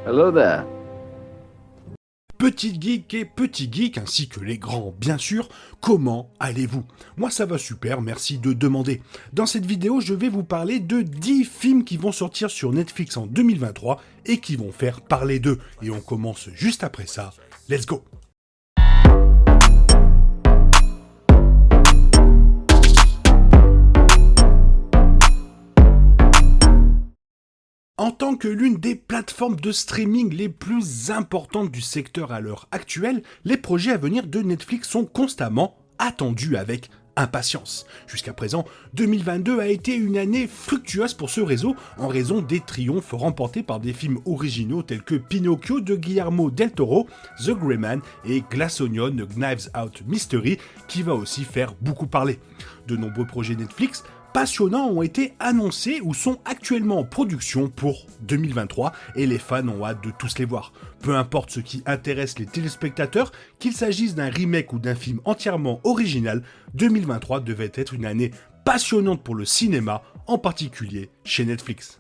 Hello there. Petite geek et petit geek, ainsi que les grands bien sûr, comment allez-vous? Moi ça va super, merci de demander. Dans cette vidéo, je vais vous parler de 10 films qui vont sortir sur Netflix en 2023 et qui vont faire parler d'eux. Et on commence juste après ça, let's go! En tant que l'une des plateformes de streaming les plus importantes du secteur à l'heure actuelle, les projets à venir de Netflix sont constamment attendus avec impatience. Jusqu'à présent, 2022 a été une année fructueuse pour ce réseau en raison des triomphes remportés par des films originaux tels que Pinocchio de Guillermo del Toro, The Gray Man et Glass Onion Knives Out Mystery qui va aussi faire beaucoup parler. De nombreux projets Netflix passionnants ont été annoncés ou sont actuellement en production pour 2023 et les fans ont hâte de tous les voir. Peu importe ce qui intéresse les téléspectateurs, qu'il s'agisse d'un remake ou d'un film entièrement original, 2023 devait être une année passionnante pour le cinéma, en particulier chez Netflix.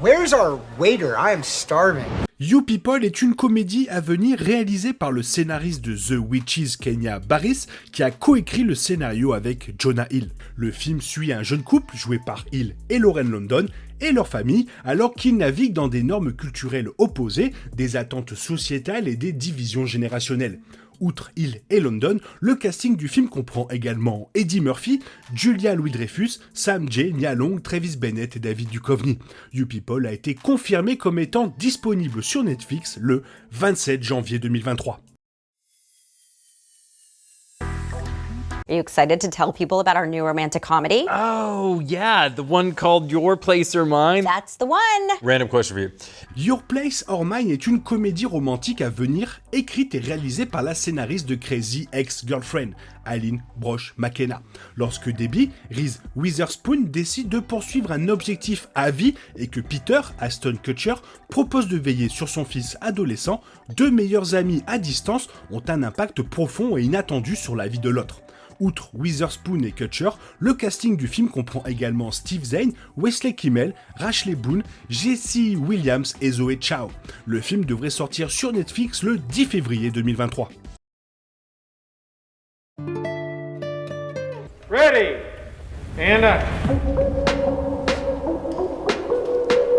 Where's our waiter? I am starving. You People est une comédie à venir réalisée par le scénariste de The Witches, Kenya Barris, qui a coécrit le scénario avec Jonah Hill. Le film suit un jeune couple joué par Hill et Lauren London et leur famille alors qu'ils naviguent dans des normes culturelles opposées, des attentes sociétales et des divisions générationnelles. Outre Hill et London, le casting du film comprend également Eddie Murphy, Julia Louis-Dreyfus, Sam Jay, Nia Long, Travis Bennett et David Duchovny. You People a été confirmé comme étant disponible sur Netflix le 27 janvier 2023. Are you excited to tell people about our new romantic comedy? Oh, yeah, the one called Your Place or Mine. That's the one! Random question for you. Your Place or Mine est une comédie romantique à venir, écrite et réalisée par la scénariste de Crazy Ex-Girlfriend, Aline Brosh McKenna. Lorsque Debbie, Reese Witherspoon, décide de poursuivre un objectif à vie et que Peter, Ashton Kutcher, propose de veiller sur son fils adolescent, deux meilleurs amis à distance ont un impact profond et inattendu sur la vie de l'autre. Outre Witherspoon et Kutcher, le casting du film comprend également Steve Zahn, Wesley Kimmel, Rashley Boone, Jesse Williams et Zoe Chao. Le film devrait sortir sur Netflix le 10 février 2023. Ready, and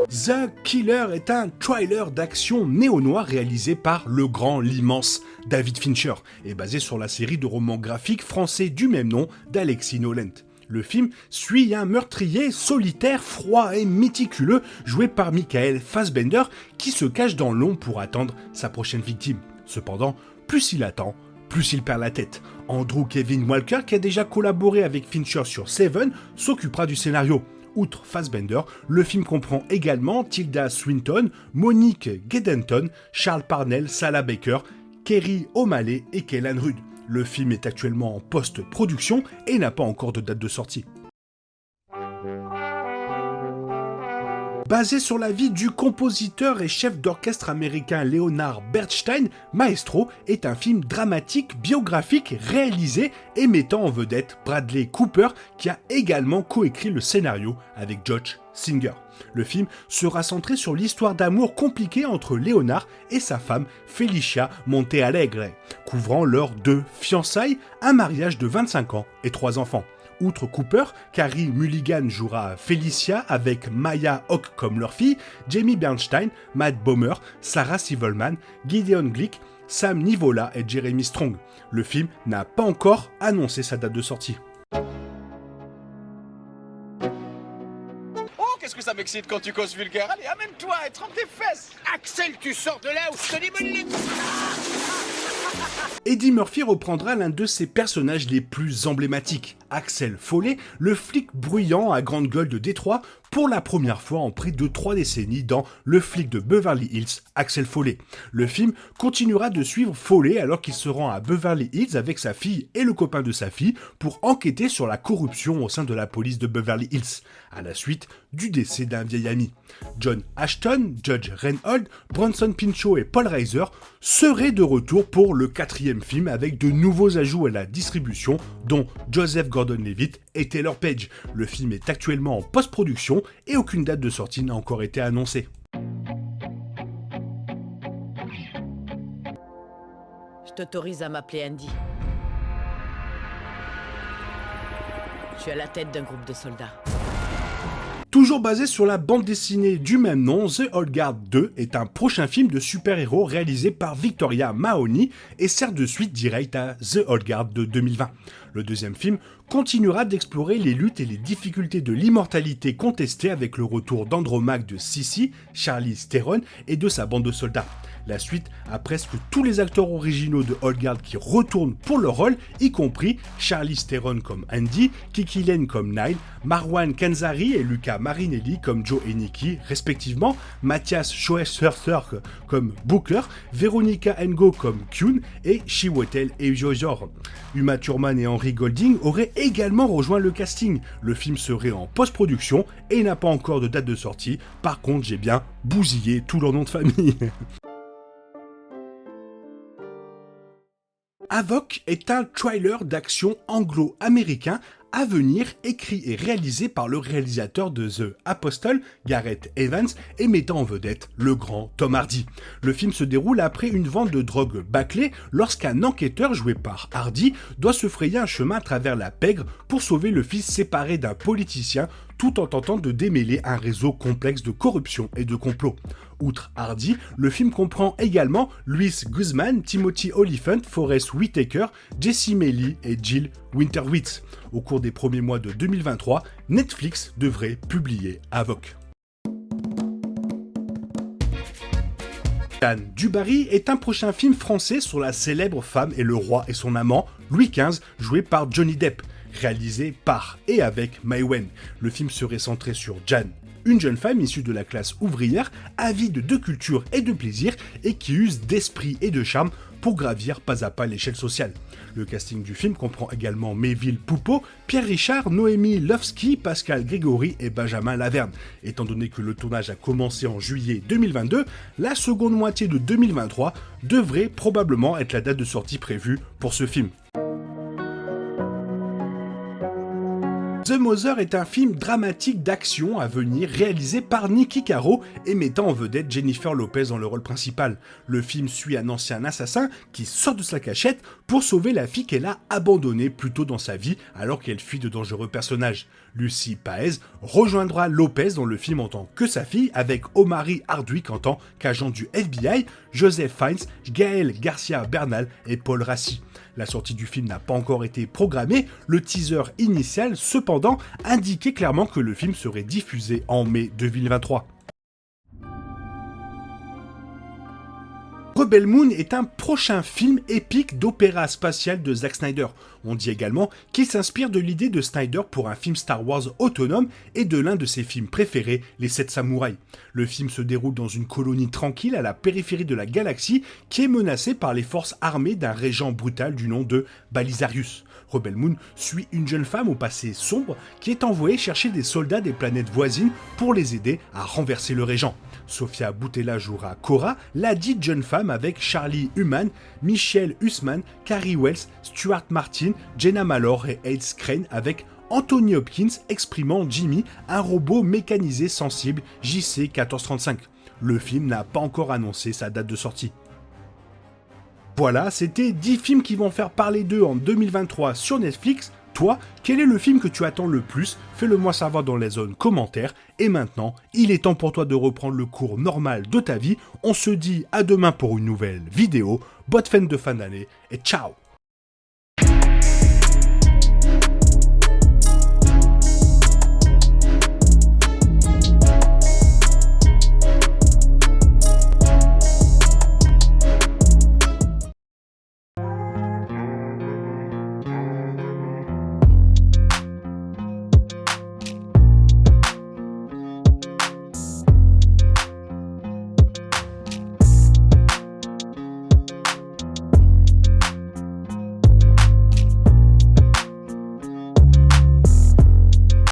The Killer est un trailer d'action néo-noir réalisé par le grand, l'immense David Fincher et basé sur la série de romans graphiques français du même nom d'Alexis Nolent. Le film suit un meurtrier solitaire, froid et méticuleux joué par Michael Fassbender qui se cache dans l'ombre pour attendre sa prochaine victime. Cependant, plus il attend, plus il perd la tête. Andrew Kevin Walker, qui a déjà collaboré avec Fincher sur Seven, s'occupera du scénario. Outre Fassbender, le film comprend également Tilda Swinton, Monique Gedenton, Charles Parnell, Salah Baker, Kerry O'Malley et Kellan Rudd. Le film est actuellement en post-production et n'a pas encore de date de sortie. Basé sur la vie du compositeur et chef d'orchestre américain Leonard Bernstein, Maestro est un film dramatique biographique réalisé et mettant en vedette Bradley Cooper qui a également coécrit le scénario avec Josh Singer. Le film sera centré sur l'histoire d'amour compliquée entre Leonard et sa femme Felicia Montealegre, couvrant leurs deux fiançailles, un mariage de 25 ans et 3 enfants. Outre Cooper, Carey Mulligan jouera Felicia avec Maya Hawke comme leur fille, Jamie Bernstein, Matt Bomer, Sarah Silverman, Gideon Glick, Sam Nivola et Jeremy Strong. Le film n'a pas encore annoncé sa date de sortie. Oh, qu'est-ce que ça m'excite quand tu causes vulgaire. Allez, amène-toi et trempe tes fesses. Axel, tu sors de là où je te démolis les... Eddie Murphy reprendra l'un de ses personnages les plus emblématiques, Axel Foley, le flic bruyant à grande gueule de Détroit, pour la première fois en près de 3 décennies dans Le flic de Beverly Hills, Axel Foley. Le film continuera de suivre Foley alors qu'il se rend à Beverly Hills avec sa fille et le copain de sa fille pour enquêter sur la corruption au sein de la police de Beverly Hills, à la suite du décès d'un vieil ami. John Ashton, Judge Reinhold, Bronson Pinchot et Paul Reiser seraient de retour pour le le 4e film avec de nouveaux ajouts à la distribution, dont Joseph Gordon-Levitt et Taylor Page. Le film est actuellement en post-production et aucune date de sortie n'a encore été annoncée. Je t'autorise à m'appeler Andy. Je suis à la tête d'un groupe de soldats. Toujours basé sur la bande dessinée du même nom, The Old Guard 2 est un prochain film de super-héros réalisé par Victoria Mahoney et sert de suite directe à The Old Guard de 2020. Le deuxième film continuera d'explorer les luttes et les difficultés de l'immortalité contestée avec le retour d'Andromaque de Sissi, Charlize Theron et de sa bande de soldats. La suite a presque tous les acteurs originaux de Old Guard qui retournent pour leur rôle, y compris Charlize Theron comme Andy, Kiki Lane comme Nile, Marwan Kenzari et Luca Marinelli comme Joe et Nikki, respectivement, Matthias Schoeserter comme Booker, Veronica Ngo comme Kyun et Chiwetel Ejiofor. Uma Thurman et Henry Golding auraient également rejoint le casting. Le film serait en post-production et n'a pas encore de date de sortie. Par contre, j'ai bien bousillé tout leur nom de famille. Avoc est un trailer d'action anglo-américain à venir, écrit et réalisé par le réalisateur de The Apostle, Gareth Evans, et mettant en vedette le grand Tom Hardy. Le film se déroule après une vente de drogue bâclée lorsqu'un enquêteur joué par Hardy doit se frayer un chemin à travers la pègre pour sauver le fils séparé d'un politicien tout en tentant de démêler un réseau complexe de corruption et de complot. Outre Hardy, le film comprend également Luis Guzman, Timothy Olyphant, Forest Whitaker, Jessie Mellie et Jill Winterwitz. Au cours des premiers mois de 2023, Netflix devrait publier Avoc. Anne du Barry est un prochain film français sur la célèbre femme et le roi et son amant, Louis XV, joué par Johnny Depp, réalisé par et avec Mai Wen. Le film serait centré sur Jeanne, une jeune femme issue de la classe ouvrière, avide de culture et de plaisir et qui use d'esprit et de charme pour gravir pas à pas l'échelle sociale. Le casting du film comprend également Méville Poupeau, Pierre Richard, Noémie Lovski, Pascal Grégory et Benjamin Laverne. Étant donné que le tournage a commencé en juillet 2022, la seconde moitié de 2023 devrait probablement être la date de sortie prévue pour ce film. The Mother est un film dramatique d'action à venir réalisé par Niki Caro et mettant en vedette Jennifer Lopez dans le rôle principal. Le film suit un ancien assassin qui sort de sa cachette pour sauver la fille qu'elle a abandonnée plus tôt dans sa vie alors qu'elle fuit de dangereux personnages. Lucy Paez rejoindra Lopez dans le film en tant que sa fille avec Omari Hardwick en tant qu'agent du FBI, Joseph Fiennes, Gaël Garcia Bernal et Paul Rassi. La sortie du film n'a pas encore été programmée, le teaser initial cependant indiquait clairement que le film serait diffusé en mai 2023. Rebel Moon est un prochain film épique d'opéra spatial de Zack Snyder. On dit également qu'il s'inspire de l'idée de Snyder pour un film Star Wars autonome et de l'un de ses films préférés, Les 7 Samouraïs. Le film se déroule dans une colonie tranquille à la périphérie de la galaxie qui est menacée par les forces armées d'un régent brutal du nom de Balisarius. Rebel Moon suit une jeune femme au passé sombre qui est envoyée chercher des soldats des planètes voisines pour les aider à renverser le régent. Sofia Boutella jouera Cora, la dite jeune femme avec Charlie Hunnam, Michelle Hussman, Carrie Wells, Stuart Martin, Jenna Malloy et Aids Crane avec Anthony Hopkins exprimant Jimmy, un robot mécanisé sensible JC-1435. Le film n'a pas encore annoncé sa date de sortie. Voilà, c'était 10 films qui vont faire parler d'eux en 2023 sur Netflix. Toi, quel est le film que tu attends le plus? Fais-le moi savoir dans les zones commentaires. Et maintenant, il est temps pour toi de reprendre le cours normal de ta vie. On se dit à demain pour une nouvelle vidéo. Bonne fin de fin d'année et ciao!